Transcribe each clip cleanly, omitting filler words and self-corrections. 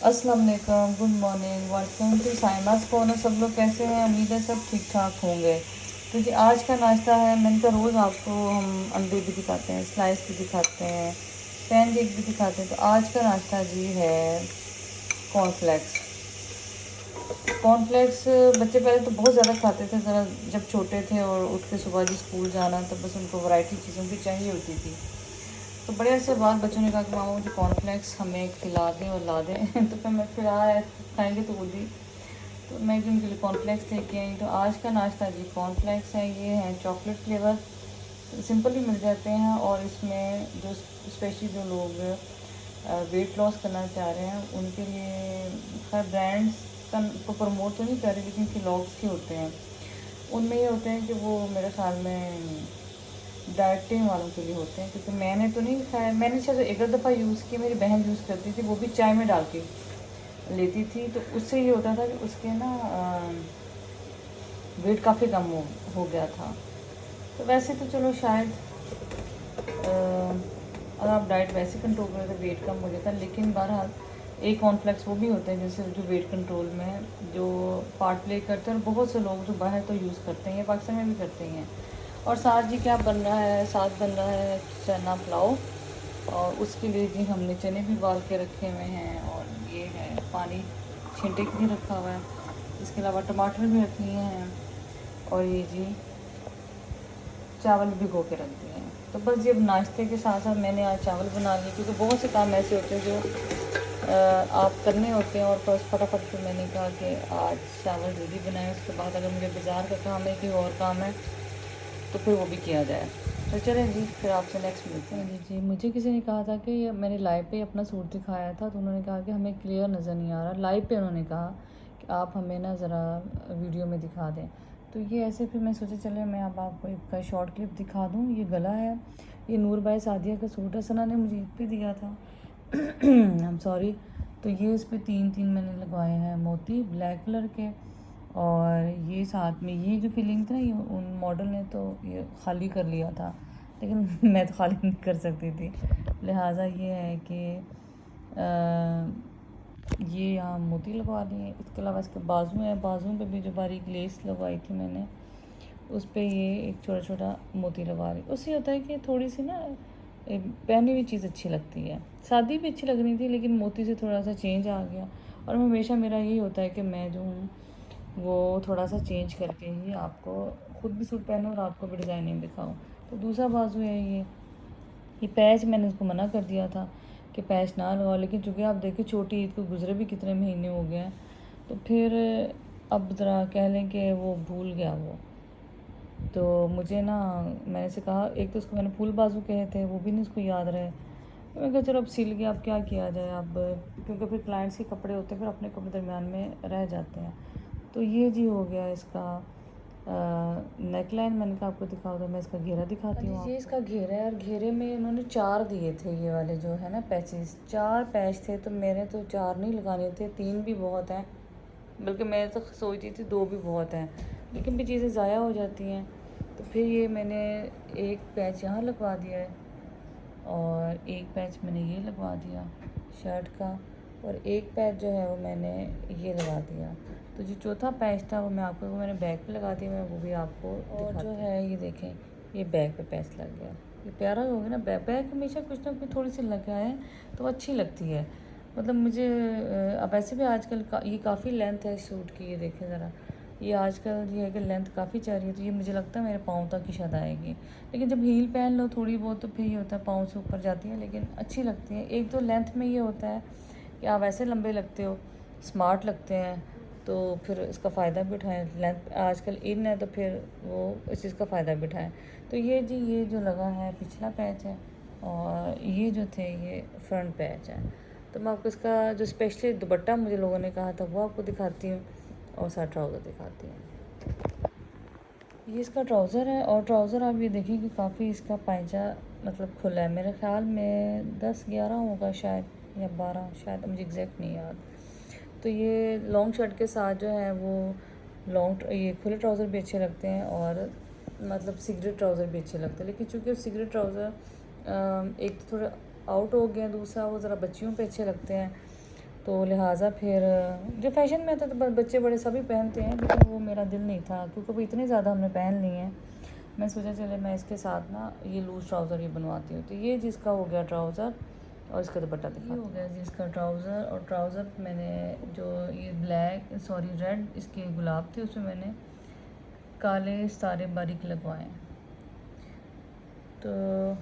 अस्सलाम वालेकुम, good morning, welcome to Saima's corner. सब लोग कैसे हैं? उम्मीद है सब ठीक ठाक होंगे। तो जी आज का नाश्ता है, मैंने कहा रोज़ आपको हम अंडे भी दिखाते हैं, स्लाइस भी दिखाते हैं, पैनकेक भी दिखाते हैं। तो आज का नाश्ता जी है कॉर्नफ्लेक्स। कॉर्नफ्लेक्स बच्चे पहले तो बहुत ज़्यादा खाते थे, ज़रा जब छोटे थे और उठ के सुबह जी स्कूल जाना, तो बस उनको वैरायटी चीज़ों की चाहिए होती थी। तो बड़े अरसे बाद बच्चों ने कहा कि मामा मुझे कॉर्नफ्लेक्स हमें खिला दें और ला दें तो फिर मैं फिर खाएंगे तो बोली, तो मैं भी उनके लिए कॉर्नफ्लेक्स लेके आई। तो आज का नाश्ता जी कॉर्नफ्लेक्स है, ये है चॉकलेट फ्लेवर, सिंपल ही मिल जाते हैं। और इसमें जो स्पेशली जो लोग वेट लॉस करना चाह रहे हैं उनके लिए, खैर ब्रांड्स का को प्रमोट तो नहीं कर रही, लेकिन केलॉग्स के होते हैं। उनमें ये होते हैं कि वो मेरे ख्याल में डाइटिंग वालों के लिए होते हैं, क्योंकि मैंने तो नहीं खाया। मैंने शायद एक आध दफ़ा यूज़ की, मेरी बहन यूज़ करती थी, वो भी चाय में डाल के लेती थी। तो उससे ये होता था कि उसके ना वेट काफ़ी कम हो गया था। तो वैसे तो चलो शायद अगर आप डाइट वैसे कंट्रोल करें तो वेट कम हो जाता है, लेकिन बहरहाल एक कॉन्फ्लेक्स वो भी होते हैं जैसे जो वेट कंट्रोल में जो पार्ट प्ले करते हैं। और बहुत से लोग जो बाहर तो यूज़ करते हैं, या पाकिस्तान में भी करते ही हैं। और साथ जी क्या बन रहा है? साथ बन रहा है चना पुलाव, और उसके लिए जी हमने चने भी उबाल के रखे हुए हैं, और ये है पानी छींटे के लिए रखा हुआ है। इसके अलावा टमाटर भी रख लिए हैं, और ये जी चावल भिगो के रख दिए हैं। तो बस ये नाश्ते के साथ साथ मैंने आज चावल बना लिए, क्योंकि बहुत से काम ऐसे होते हैं जो आप करने होते हैं। और बस फटाफट फिर मैंने कहा कि आज चावल जल्दी बनाए, उसके बाद अगर मुझे बाज़ार का काम है कि और काम है तो फिर वो भी किया जाए। तो चलें जी, फिर आपसे नेक्स्ट मिलते हैं। जी मुझे किसी ने कहा था कि मैंने लाइव पे अपना सूट दिखाया था, तो उन्होंने कहा कि हमें क्लियर नज़र नहीं आ रहा। लाइव पे उन्होंने कहा कि आप हमें ना ज़रा वीडियो में दिखा दें। तो ये ऐसे फिर मैं सोचा चले मैं अब आपको एक शॉर्ट क्लिप दिखा दूँ। ये गला है, ये नूर बाई सादिया का सूट है, सना ने मुझे ईद पे दिया था। I am sorry. तो ये इस पर तीन तीन मैंने लगवाए हैं मोती ब्लैक कलर के। और ये साथ में ये जो फीलिंग थी ना, ये उन मॉडल ने तो ये खाली कर लिया था, लेकिन मैं तो खाली नहीं कर सकती थी। लिहाजा ये है कि ये यहाँ मोती लगवा लिए। इसके अलावा इसके बाजू हैं, बाजुओं पे भी जो बारीक लेस लगवाई थी मैंने, उस पर ये एक छोटा छोटा मोती लगा रही। उससे होता है कि थोड़ी सी ना पहनी हुई चीज़ अच्छी लगती है। शादी भी अच्छी लग रही थी, लेकिन मोती से थोड़ा सा चेंज आ गया। और हमेशा मेरा यही होता है कि मैं जो हूँ वो थोड़ा सा चेंज करके ही आपको खुद भी सूट पहनूँ और आपको भी डिज़ाइनिंग दिखाऊँ। तो दूसरा बाजू है ये पैच मैंने उसको मना कर दिया था कि पैच ना लगाओ, लेकिन चूँकि आप देखिए छोटी ईद को गुजरे भी कितने महीने हो गए हैं, तो फिर अब ज़रा कह लें कि वो भूल गया वो। तो मुझे ना, मैंने से कहा, एक तो उसको मैंने फुल बाजू कहे थे, वो भी नहीं उसको याद रहे। मैंने कहा चलो अब सिल गया, अब क्या किया जाए अब, क्योंकि फिर क्लाइंट्स के कपड़े होते हैं, फिर अपने कपड़े दरमियान में रह जाते हैं। तो ये जी हो गया इसका नेक लाइन। मैंने कहा आपको दिखाओ, तो मैं इसका घेरा दिखाती हूँ। ये इसका घेरा है, और घेरे में उन्होंने 4 दिए थे, ये वाले जो है ना पैचेस, 4 पैच थे। तो मेरे तो 4 नहीं लगाने थे, 3 भी बहुत हैं, बल्कि मैं तो सोचती थी 2 भी बहुत हैं, लेकिन भी चीज़ें ज़ाया हो जाती हैं। तो फिर ये मैंने एक पैच यहाँ लगवा दिया है, और एक पैच मैंने ये लगवा दिया शर्ट का, और एक पैच जो है वो मैंने ये लगा दिया। तो जो चौथा पैच था वो मैं आपको, वो मैंने बैक पे लगा दिया, मैं वो भी आपको और जो है ये देखें, ये बैक पे पैच लग गया। ये प्यारा हो गया ना। बैक हमेशा कुछ ना कुछ थोड़ी सी लगाए तो अच्छी लगती है। मतलब मुझे अब ऐसे भी आजकल ये काफ़ी लेंथ है सूट की, ये देखें ज़रा, ये आजकल ये है कि लेंथ काफ़ी चाह रही है, तो ये मुझे लगता है मेरे पाँव तक ही शायद आएगी। लेकिन जब हील पहन लो थोड़ी बहुत, तो फिर ये होता है पाँव से ऊपर जाती है, लेकिन अच्छी लगती है। एक तो लेंथ में ये होता है कि आप ऐसे लंबे लगते हो, स्मार्ट लगते हैं, तो फिर इसका फ़ायदा भी उठाएँ। लेंथ आजकल इन है, तो फिर वो इस चीज़ का फ़ायदा भी उठाएँ। तो ये जी ये जो लगा है पिछला पैच है, और ये जो थे ये फ्रंट पैच है। तो मैं आपको इसका जो स्पेशली दुपट्टा मुझे लोगों ने कहा था वो आपको दिखाती हूँ, और साथ ट्राउज़र दिखाती हूँ। ये इसका ट्राउज़र है, और ट्राउज़र आप ये देखिए कि काफ़ी इसका पायजा मतलब खुला है। मेरे ख़्याल में 10-11 होगा शायद, या 12 शायद, मुझे एग्जैक्ट नहीं याद। तो ये लॉन्ग शर्ट के साथ जो है वो ये खुले ट्राउज़र भी अच्छे लगते हैं, और मतलब सिगरेट ट्राउज़र भी अच्छे लगते हैं। लेकिन चूँकि सिगरेट ट्राउज़र एक तो थोड़ा आउट हो गया, दूसरा वो ज़रा बच्चियों पे अच्छे लगते हैं, तो लिहाजा फिर जो फैशन में था तो बच्चे बड़े सभी पहनते हैं, लेकिन वो मेरा दिल नहीं था क्योंकि वो इतने ज़्यादा हमने पहन लिए हैं। मैं सोचा चले मैं इसके साथ ना ये लूज़ ट्राउज़र ही बनवाती हूँ। तो ये जिसका हो गया ट्राउज़र और इसका दुपट्टा दिखा हो गया जिसका ट्राउज़र। और ट्राउज़र मैंने जो ये रेड इसके गुलाब थे उसमें मैंने काले सितारे बारीक लगवाए। तो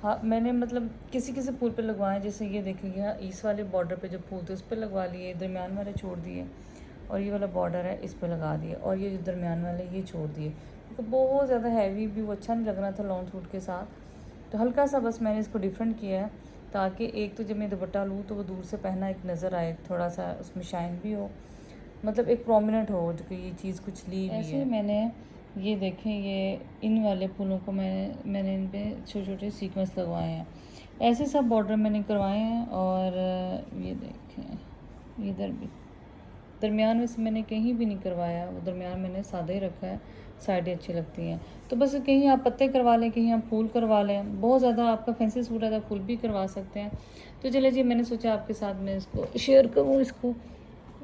हाँ मैंने मतलब किसी किसी फूल पे लगवाए, जैसे ये देखिए इस वाले बॉर्डर पे जो फूल थे उस पर लगवा लिए, दरमियान वाले छोड़ दिए, और ये वाला बॉर्डर है इस पे लगा दिए, और ये जो दरमियान वाले ये छोड़ दिए क्योंकि तो बहुत ज़्यादा हैवी भी वो अच्छा नहीं लग रहा था लॉन्ग सूट के साथ। तो हल्का सा बस मैंने इसको डिफरेंट किया है ताकि एक तो जब मैं दुपट्टा लूँ तो वो दूर से पहना एक नज़र आए, थोड़ा सा उसमें शाइन भी हो, मतलब एक प्रोमिनेंट हो जो कि ये चीज़ कुछ ली हुई है। ऐसे मैंने ये देखें ये इन वाले फूलों को मैंने इन पे छोटे छोटे सीक्वेंस लगवाए हैं, ऐसे सब बॉर्डर मैंने करवाए हैं। और ये देखें इधर भी दरमियान में से मैंने कहीं भी नहीं करवाया, वो दरमियान मैंने सादा ही रखा है, साइडें अच्छी लगती हैं। तो बस कहीं आप पत्ते करवा लें, कहीं आप फूल करवा लें, बहुत ज़्यादा आपका फैंसी सूट है तो फूल भी करवा सकते हैं। तो चले जी मैंने सोचा आपके साथ मैं इसको शेयर करूँ इसको।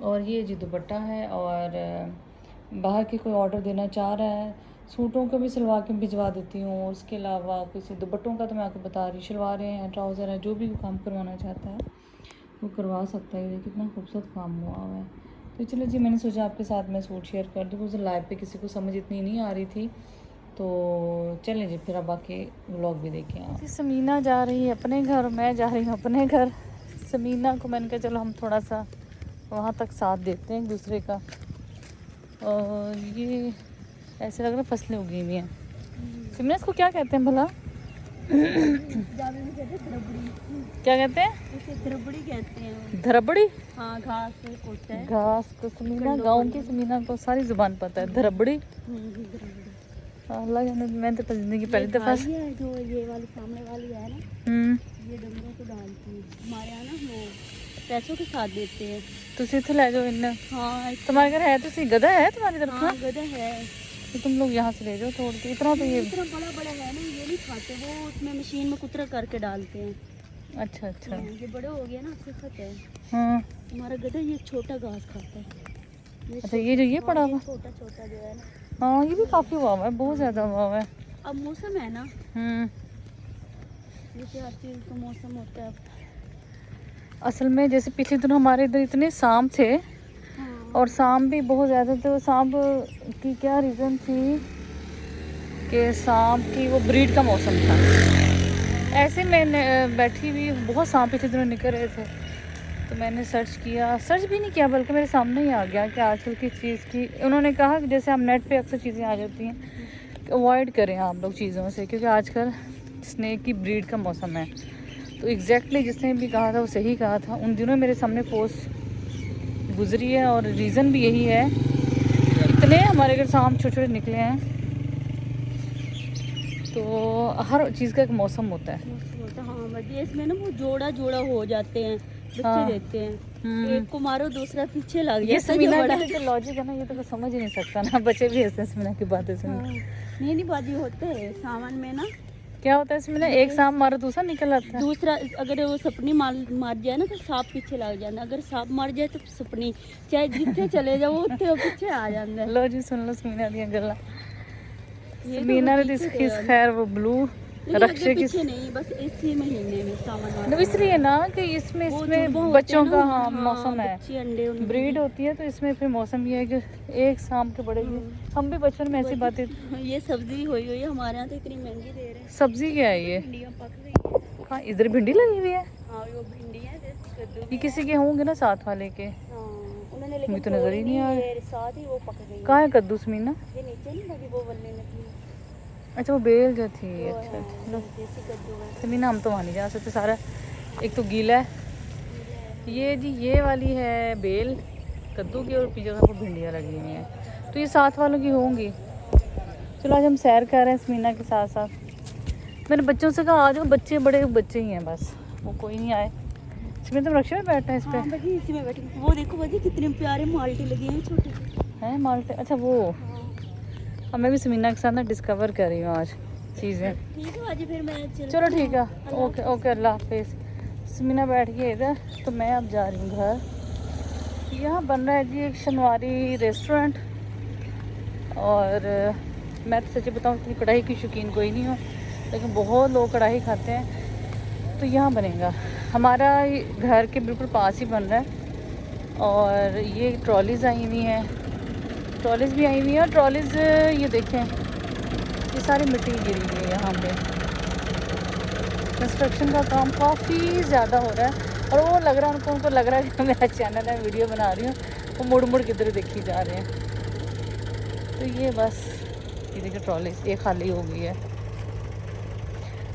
और ये जी दुपट्टा है, और बाहर के कोई ऑर्डर देना चाह रहा है सूटों को भी सिलवा के भिजवा देती हूँ। और उसके अलावा किसी दुपट्टों का तो मैं आपको बता रही, शलवारें हैं, ट्राउज़र है, जो भी काम करवाना चाहता है वो करवा सकता है। ये कितना खूबसूरत काम हुआ है। तो चलो जी मैंने सोचा आपके साथ मैं सूट शेयर कर दूँ, उस लाइव पे किसी को समझ इतनी नहीं आ रही थी। तो चलें जी फिर अब बाकी व्लॉग भी देखें आप। समीना जा रही है अपने घर, मैं जा रही हूँ अपने घर। समीना को मैंने कहा चलो हम थोड़ा सा वहाँ तक साथ देते हैं एक दूसरे का। और ये ऐसे लग रहा है फसलें उगी हुई हैं। समीना इसको क्या कहते हैं भला? क्या कहते हैं? इसे धरबड़ी कहते हैं। धरबड़ी? हाँ घास होता है। घास को समीना गांव की समीना को सारी जुबान पता है। धरबड़ी अल्लाह जाने, मैं तो जिंदगी पहली दफा जो ये वाली सामने वाली है ना, ये डंगरों को डालती है हमारे यहाँ ना, वो पैसों के साथ देते हैं। तुसी इत्थे ले जाओ इन्हें। हाँ तुम्हारे घर है? तुसी गधा है तुम्हारी तरफ? हाँ गधा है। तो तुम लोग यहाँ से ले जाओ तोड़ के। इतना तो ये इतना बड़ा बड़ा है ना, ये नहीं खाते, वो उसमें मशीन में कुतरा करके डालते हैं। अच्छा अच्छा। ये बड़े हो गए ना, आपसे खाता है। हाँ हमारा गधा ये छोटा घास खाता है। अच्छा ये जो ये पड़ा हुआ छोटा छोटा जो है ना, हाँ ये भी काफ़ी हुआ हुआ है, बहुत ज़्यादा हुआ हुआ है। अब मौसम है ना, जैसे हर चीज़ का मौसम होता है। असल में जैसे पिछले दिन हमारे इधर इतने सांप थे, हाँ। और सांप भी बहुत ज़्यादा थे। वो सांप की क्या रीज़न थी कि सांप की वो ब्रीड का मौसम था। ऐसे मैंने बैठी हुई बहुत सांप पिछले दिनों निकल रहे थे, तो मैंने सर्च किया, सर्च भी नहीं किया बल्कि मेरे सामने ही आ गया कि आजकल किस चीज़ की। उन्होंने कहा कि जैसे हम नेट पे अक्सर चीज़ें आ जाती हैं, अवॉइड करें आप लोग चीज़ों से, क्योंकि आजकल स्नेक की ब्रीड का मौसम है। तो एग्जैक्टली जिसने भी कहा था वो सही कहा था। उन दिनों मेरे सामने पोस्ट गुजरी है, और रीज़न भी यही है, इतने हमारे घर सांप छोटे छोटे निकले हैं। तो हर चीज़ का एक मौसम होता है। हाँ इसमें ना वो जोड़ा जोड़ा हो जाते हैं, बच्चे देते हैं। एक को मारो दूसरा पीछे लग जाता है। ये समीना का जो लॉजिक है ना, ये तो समझ ही नहीं सकता ना, बच्चे भी ऐसे समीना की बातें सुन। नहीं बाजी होते हैं सावन में ना। क्या होता है इसमें? एक सांप मारो दूसरा निकल आता है। दूसरा अगर वो सपनी मार जाए ना तो सांप पीछे लग जाता है, अगर सांप मर जाए तो सपनी चाहे जितने चले जाओ उतने पीछे आ जाता है। लो जी सुन लो समीना दी गल्ला। समीना ने इसकी खैर वो ब्लू रक्षे की नहीं, बस इसी महीने में सावन तो इसलिए ना कि इसमें बच्चों का हाँ मौसम है, अंडे ब्रीड होती है, तो इसमें फिर मौसम ये है कि एक सांप के बड़ेगी। हम भी बचपन में ऐसी बातें। ये सब्जी हुई हुई है हमारे यहाँ तो इतनी महंगी दे रहे हैं। सब्जी क्या है ये? भिंडियाँ पक रही है। हाँ इधर भिंडी लगी हुई है। हाँ वो भिंडी है, ये किसी के होंगे ना साथ वाले के, उन्होंने मुझे तो नजर ही नहीं आ रहा। साथ ही वो पक गई। कहाँ है कद्दू समीना? ये नीचे नहीं लगी, वो वल्ले लगी। अच्छा वो बेल जो थी। अच्छा चलो देसी कद्दू है। समीना हम तो वहाँ नहीं जा सकते, सारा एक तो गीला है। ये जी ये वाली है बेल कद्दू की, और पीछे को भिंडियाँ लगी हुई हैं, तो ये साथ वालों की होंगी। चलो आज हम सैर कर रहे हैं समीना के साथ साथ। मैंने बच्चों से कहा आज बच्चे बड़े बच्चे ही हैं, बस वो कोई नहीं आए। समीना तुम रक्षा में बैठना है इस पर? हाँ इसी में बैठी। वो देखो बच्चे कितने प्यारे माल्टे लगे हैं, छोटे हैं माल्टे। अच्छा वो अब मैं भी समीना के साथ ना डिस्कवर कर रही हूँ आज चीज़ें। ठीक है आज फिर मैं चलो ठीक है, ओके ओके अल्लाह हाफिज़। समीना बैठ गई इधर, तो मैं अब जा रही हूँ घर। यहाँ बन रहा है जी एक शनवारी रेस्टोरेंट, और मैं तो सच्ची बताऊँ इतनी कढ़ाई की शौकीन कोई नहीं हूँ, लेकिन बहुत लोग कढ़ाई खाते हैं। तो यहाँ बनेगा, हमारा घर के बिल्कुल पास ही बन रहा है। और ये ट्रॉलीज़ आई हुई हैं, ट्रॉलीज़ भी आई हुई हैं। और ट्रॉलीज़ ये देखें, ये सारी मिट्टी गिरी हुई है यहाँ पे। कंस्ट्रक्शन का काम काफ़ी ज़्यादा हो रहा है, और वो लग रहा है उनको लग रहा है कि मेरा चैनल है, वीडियो बना रही हूँ, वो मुड़ मुड़ किधर देखी जा रहे हैं। तो ये बस ये देखिए ट्रॉलीज़ ये खाली हो गई है।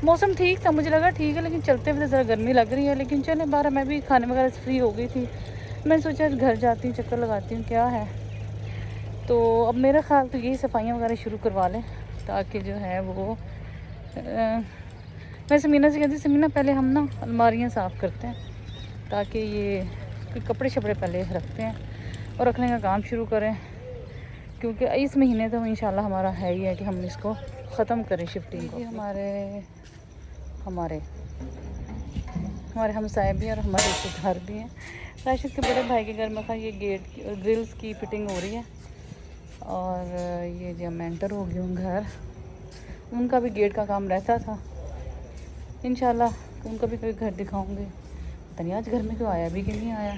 मौसम ठीक था, मुझे लगा ठीक है, लेकिन चलते हुए ज़रा गर्मी लग रही है। लेकिन चले 12 मैं भी खाने वगैरह से फ्री हो गई थी, मैं सोचा घर जाती हूँ, चक्कर लगाती हूँ क्या है। तो अब मेरा ख्याल तो यही सफाइयाँ वगैरह शुरू करवा लें, ताकि जो है वो मैं समीना से कहती, समीना पहले हम ना अलमारियाँ साफ़ करते हैं, ताकि ये कपड़े शपड़े पहले रखते हैं और रखने का काम शुरू करें, क्योंकि इस महीने तो इंशाल्लाह हमारा है ही है कि हम इसको ख़त्म करें शिफ्टिंग को। हमारे हमसाए भी हैं और हमारे रिश्तेदार भी हैं। राशिद के बड़े भाई के घर में ये गेट ग्रिल्स की फिटिंग हो रही है, और ये जो मैं एंटर हो गई हूँ घर, उनका भी गेट का काम रहता था। इंशाल्लाह उनका भी कोई घर दिखाऊंगे। पता नहीं आज घर में क्यों आया भी कि नहीं आया।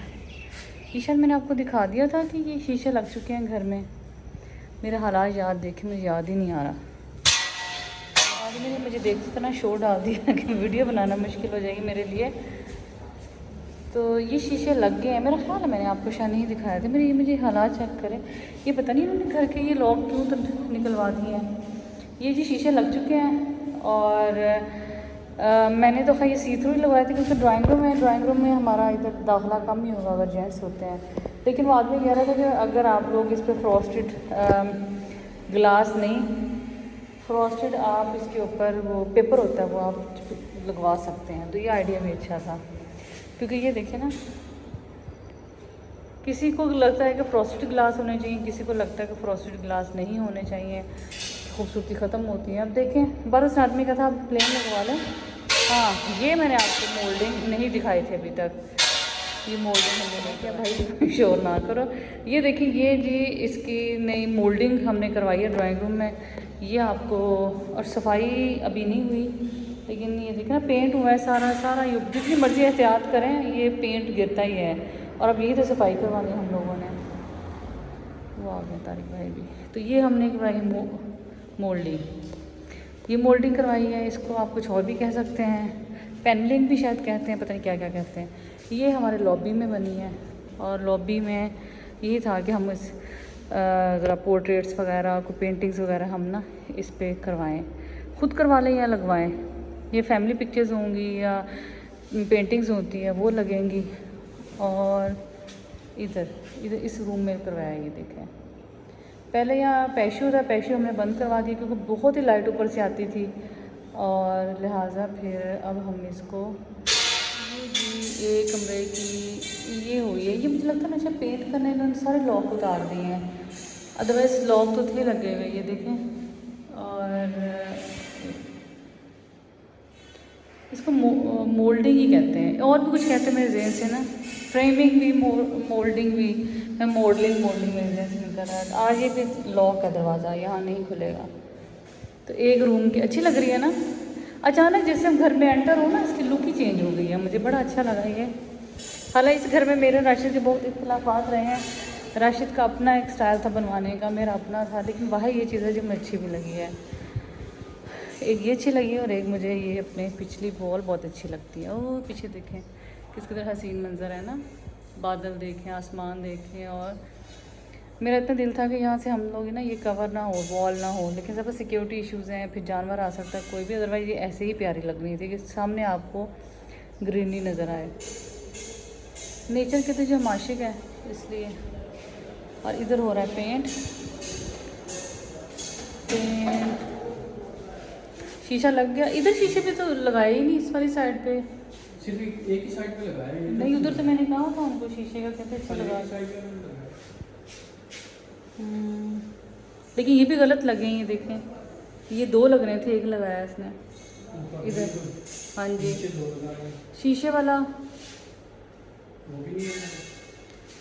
शीशा मैंने आपको दिखा दिया था कि ये शीशे लग चुके हैं घर में। मेरे हालात याद देखे, मुझे याद ही नहीं आ रहा। आज मैंने मुझे देख इतना शोर डाल दिया कि वीडियो बनाना मुश्किल हो जाएगी मेरे लिए। तो ये शीशे लग गए हैं, मेरा ख्याल है मैंने आपको शायद नहीं दिखाया था। मेरे ये मुझे हालात चेक करें, ये पता नहीं इन्होंने घर के ये लॉक क्यों तो निकलवा दिए हैं। ये जी शीशे लग चुके हैं, और मैंने तो खैर ये सी थ्रू ही लगवाया था, क्योंकि ड्राइंग रूम में हमारा इधर दाखिला कम ही होगा अगर जेंट्स होते हैं। लेकिन वो आदमी कह रहा था कि अगर आप लोग इस पर फ्रॉस्टेड ग्लास नहीं, फ्रॉस्टेड आप इसके ऊपर वो पेपर होता है वो आप लगवा सकते हैं। तो ये आइडिया भी अच्छा था, क्योंकि ये देखिए ना, किसी को लगता है कि फ्रॉस्टेड ग्लास होने चाहिए, किसी को लगता है कि फ्रॉस्टेड ग्लास नहीं होने चाहिए, खूबसूरती ख़त्म होती है। अब देखें बरस आदमी का था, आप प्लेन लगवा लें। हाँ ये मैंने आपको मोल्डिंग नहीं दिखाई थी अभी तक, ये मोल्डिंग हमने नहीं किया भाई, शोर ना करो। ये देखिए ये जी इसकी नई मोल्डिंग हमने करवाई है ड्राइंग रूम में, ये आपको, और सफाई अभी नहीं हुई, लेकिन ये देखना पेंट हुआ है सारा ये जितनी मर्ज़ी एहतियात करें ये पेंट गिरता ही है। और अब यही तो सफाई करवानी हम लोगों ने। वो आ गए तारिक भाई भी। तो ये हमने करवाई मोल्डिंग, ये मोल्डिंग करवाई है, इसको आप कुछ और भी कह सकते हैं, पैनलिंग भी शायद कहते हैं, पता नहीं क्या क्या कहते हैं। ये हमारे लॉबी में बनी है, और लॉबी में यही था कि हम इस ज़रा पोर्ट्रेट्स वगैरह को पेंटिंग्स वगैरह हम ना इस पे करवाएं, खुद करवा लें या लगवाएं। ये फैमिली पिक्चर्स होंगी या पेंटिंग्स होती हैं वो लगेंगी। और इधर इस रूम में करवाया, ये देखें। पहले यहाँ पैशो था, पैशो हमने बंद करवा दिया क्योंकि बहुत ही लाइट ऊपर से आती थी, और लिहाजा फिर अब हम इसको ये कमरे की ये हुई है। ये मुझे लगता है ना अच्छा पेंट करने इन्होंने सारे लॉक उतार दिए हैं, अदरवाइज़ लॉक तो थे लगे हुए, ये देखें। और इसको मोल्डिंग ही कहते हैं, और भी कुछ कहते हैं मेरे जहन से ना, फ्रेमिंग भी, मोल्डिंग भी, मोल्डिंग मेरे जहन से निकल रहा है। आज ये भी लॉक है दरवाज़ा, यहाँ नहीं खुलेगा। तो एक रूम की अच्छी लग रही है ना, अचानक जैसे हम घर में एंटर हो ना, इसकी लुक ही चेंज हो गई है, मुझे बड़ा अच्छा लगा ये। हालांकि इस घर में मेरे राशिद के बहुत इख्तिलाफात रहे हैं, राशिद का अपना एक स्टाइल था बनवाने का, मेरा अपना था, लेकिन वहाँ ये चीज़ है जो मुझे अच्छी भी लगी है। एक ये अच्छी लगी और एक मुझे ये अपने पिछली वॉल बहुत अच्छी लगती है। ओ पीछे देखें किस कदर हसीन मंज़र है ना, बादल देखें, आसमान देखें। और मेरा इतना दिल था कि यहाँ से हम लोग ना ये कवर ना हो, वॉल ना हो, लेकिन जब सिक्योरिटी इश्यूज़ हैं, फिर जानवर आ सकता है कोई भी, अदरवाइज़ ये ऐसे ही प्यारी लग रही थी कि सामने आपको ग्रीनरी नज़र आए। नेचर के तो जो हम आशिक है इसलिए। और इधर हो रहा है पेंट, शीशा लग गया। इधर शीशे पे तो लगाया ही नहीं, इस वाली साइड पे सिर्फ एक ही साइड पे लगाया है। नहीं उधर तो मैंने कहा था उनको शीशे का, कहते अच्छा लगा। लेकिन ये भी गलत लगे हैं, ये देखें, ये दो लग रहे थे, एक लगाया इसने इधर। हाँ जी, नीचे 2 लगा रहे हैं, शीशे वाला। वो भी नहीं है।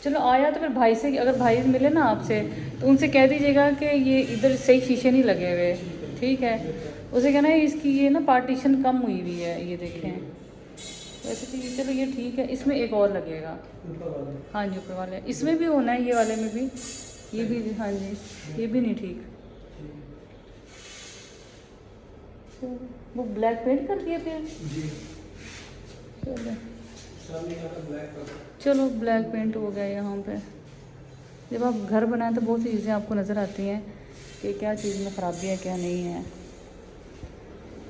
चलो आया तो फिर भाई से, अगर भाई मिले ना आपसे तो उनसे कह दीजिएगा कि ये इधर सही शीशे नहीं लगे हुए, ठीक है। उसे कहना है इसकी ये ना पार्टीशन कम हुई हुई है, ये देखें। वैसे तो ये चलो ये ठीक है, इसमें एक और लगेगा। ऊपर वाले हाँ जी ऊपर वाले, इसमें भी होना है, ये वाले में भी, ये भी हाँ जी, ये भी नहीं ठीक। चलो, वो ब्लैक पेंट कर दिया फिर। जी, चलो सामने का ब्लैक कलर। चलो ब्लैक पेंट हो गया यहाँ पे। जब आप घर बनाएं तो बहुत सी चीज़ें आपको नज़र आती हैं कि क्या चीज़ में ख़राबी है क्या नहीं है।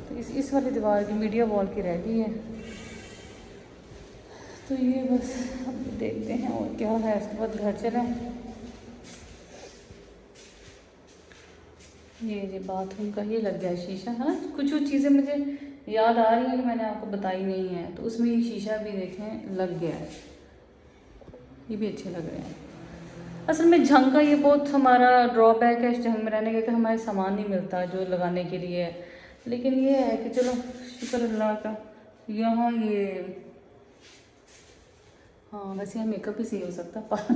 तो इस वाली दीवार की मीडिया वॉल की रह गई है, तो ये बस अब देखते हैं और क्या है, इसके बाद घर चलें। ये जी बाथरूम का ये लग गया है शीशा, है ना। कुछ चीज़ें मुझे याद आ रही हैं कि मैंने आपको बताई नहीं है, तो उसमें ये शीशा भी देखें लग गया है, ये भी अच्छे लग रहे हैं। असल में झंग का ये बहुत हमारा ड्रॉबैक है इस झंग में रहने का कि हमारे सामान नहीं मिलता जो लगाने के लिए है। लेकिन ये है कि चलो शुक्र अल्लाह का, यहाँ ये हाँ वैसे यहाँ मेकअप ही सही हो सकता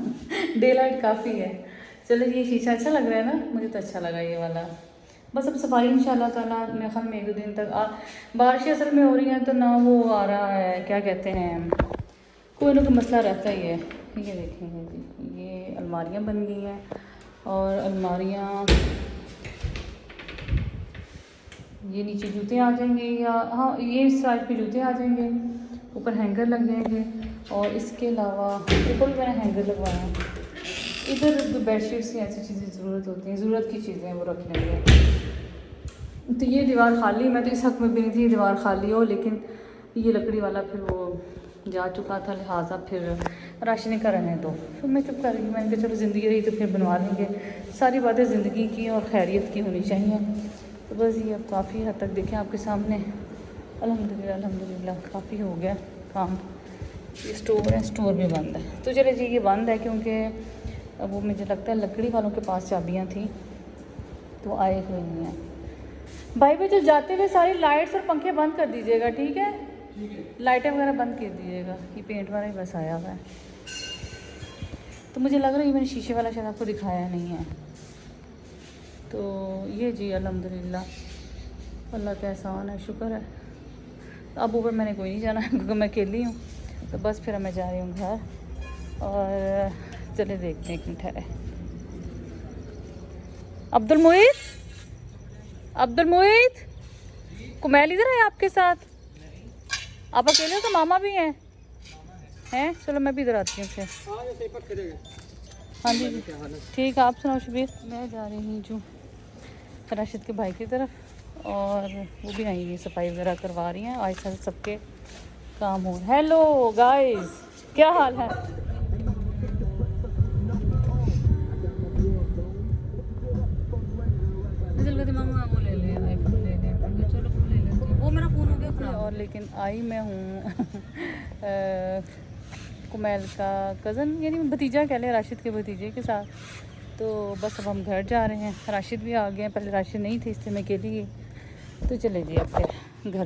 डे लाइट काफ़ी है। चलो ये शीशा अच्छा लग रहा है ना, मुझे तो अच्छा लगा ये वाला। बस अब सफाई इंशाल्लाह ताला मेरे ख्याल में 1-2 दिन तक बारिशें असल में हो रही हैं तो ना वो आ रहा है, क्या कहते हैं, कोई ना कोई मसला रहता ही है। ये देखेंगे जी, ये अलमारियाँ बन गई हैं और अलमारियाँ, ये नीचे जूते आ जाएंगे, या हाँ ये इस साइड पे जूते आ जाएंगे, ऊपर हैंगर लग जाएंगे। और इसके अलावा ऊपर भी मैंने हैंगर लगवाया। इधर जो बेडशीट्स की ऐसी चीज़ें ज़रूरत होती हैं, ज़रूरत की चीज़ें वो रख लेंगे। तो ये दीवार खाली, मैं तो इस हक़ में भी नहीं थी ये दीवार खाली हो, लेकिन ये लकड़ी वाला फिर वो जा चुका था, लिहाजा फिर राशनी का रहने दो। फिर मैं चुप कर रही, मैंने कहा चलो ज़िंदगी रही तो फिर बनवा लेंगे। सारी बातें ज़िंदगी की और खैरियत की होनी चाहिए। तो बस ये अब काफ़ी हद तक देखें आपके सामने, अल्हम्दुलिल्लाह अल्हम्दुलिल्लाह काफ़ी हो गया काम। ये स्टोर है, स्टोर भी बंद है, तो चले जी ये बंद है क्योंकि अब वो मुझे लगता है लकड़ी वालों के पास चाबियाँ थी तो आए हुए नहीं हैं। भाई भी जब जाते हुए सारी लाइट्स और पंखे बंद कर दीजिएगा, ठीक है। लाइटें वगैरह बंद कर दीजिएगा, ये पेंट वाला ही बस आया हुआ है। तो मुझे लग रहा है ये मैंने शीशे वाला शायद आपको दिखाया नहीं है। तो ये जी अल्हम्दुलिल्लाह अल्लाह का एहसान है, शुक्र है। अब ऊपर मैंने कोई नहीं जाना क्योंकि मैं अकेली हूँ, तो बस फिर मैं जा रही हूँ घर। और चले देखते हैं एक मिनट है। अब्दुल मुईद कुमैल इधर है आपके साथ? आप अकेले हो तो मामा भी हैं? चलो मैं भी इधर आती हूँ फिर। हाँ जी ठीक है, आप सुनाओ शबीर। मैं जा रही हूँ राशिद के भाई की तरफ, और वो भी आएंगी, सफाई वगैरह करवा रही हैं, आज सबके काम हो। हेलो गाइस, क्या हाल है? मामा वो ले ले, आईफोन ले ले, चलो वो ले लेते हैं। वो मेरा फ़ोन हो गया खराब। और लेकिन आई मैं हूँ कुमैल का कज़न, यानी भतीजा कह लें, राशिद के भतीजे के साथ। तो बस अब हम घर जा रहे हैं, राशिद भी आ गए हैं, पहले राशिद नहीं थे इसलिए मैं अकेली गई। तो चले जी अब फिर घर।